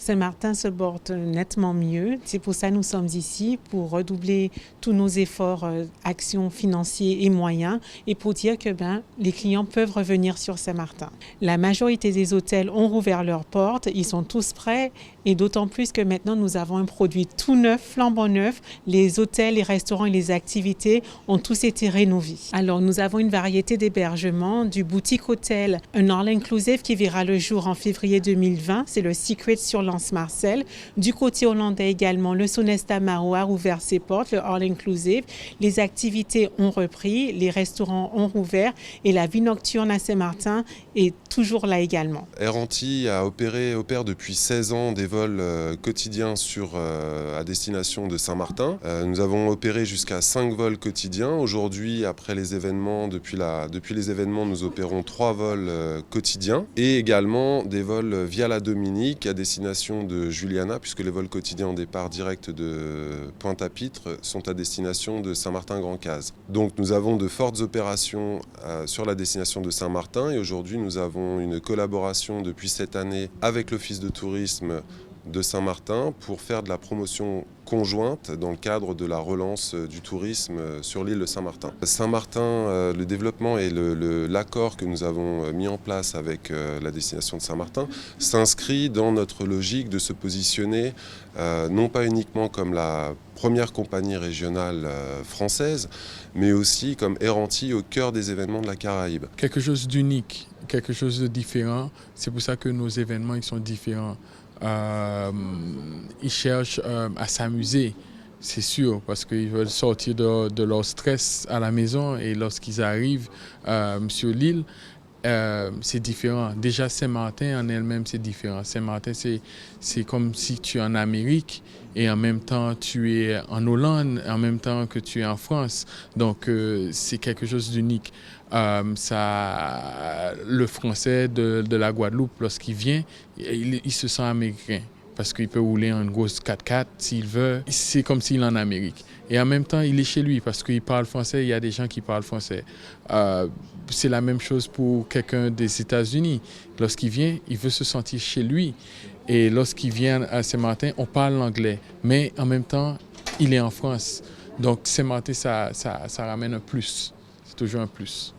Saint-Martin se porte nettement mieux. C'est pour ça que nous sommes ici, pour redoubler tous nos efforts, actions financiers et moyens, et pour dire que les clients peuvent revenir sur Saint-Martin. La majorité des hôtels ont rouvert leurs portes, ils sont tous prêts, et d'autant plus que maintenant nous avons un produit tout neuf, flambant neuf. Les hôtels, les restaurants et les activités ont tous été rénovés. Alors nous avons une variété d'hébergements, du boutique hôtel, un all-inclusive qui verra le jour en février 2020, c'est le Secret sur Lens-Marcel. Du côté hollandais également, le Sonesta Maro a ouvert ses portes, le all-inclusive. Les activités ont repris, les restaurants ont rouvert et la vie nocturne à Saint-Martin est toujours là également. Air Antilles opère depuis 16 ans des vols quotidiens à destination de Saint-Martin. Nous avons opéré jusqu'à 5 vols quotidiens. Aujourd'hui, après les événements, depuis les événements, nous opérons 3 vols quotidiens et également des vols via la Dominique à destination de Juliana, puisque les vols quotidiens en départ direct de Pointe-à-Pitre sont à destination de Saint-Martin-Grand-Case. Donc nous avons de fortes opérations sur la destination de Saint-Martin et aujourd'hui nous avons une collaboration depuis cette année avec l'Office de tourisme de Saint-Martin pour faire de la promotion conjointe dans le cadre de la relance du tourisme sur l'île de Saint-Martin. Saint-Martin, le développement et l'accord que nous avons mis en place avec la destination de Saint-Martin s'inscrit dans notre logique de se positionner non pas uniquement comme la première compagnie régionale française, mais aussi comme Air Antilles au cœur des événements de la Caraïbe. Quelque chose d'unique, quelque chose de différent, c'est pour ça que nos événements ils sont différents. Ils cherchent à s'amuser, c'est sûr, parce qu'ils veulent sortir de leur stress à la maison et lorsqu'ils arrivent sur l'île, c'est différent. Déjà, Saint-Martin en elle-même, c'est différent. Saint-Martin, c'est comme si tu es en Amérique et en même temps tu es en Hollande, en même temps que tu es en France. Donc, c'est quelque chose d'unique. Le Français de la Guadeloupe, lorsqu'il vient, il se sent américain. Parce qu'il peut rouler en grosse 4x4 s'il veut. C'est comme s'il est en Amérique. Et en même temps, il est chez lui parce qu'il parle français. Il y a des gens qui parlent français. C'est la même chose pour quelqu'un des États-Unis. Lorsqu'il vient, il veut se sentir chez lui. Et lorsqu'il vient à Saint-Martin, on parle l'anglais. Mais en même temps, il est en France. Donc Saint-Martin, ça ramène un plus. C'est toujours un plus.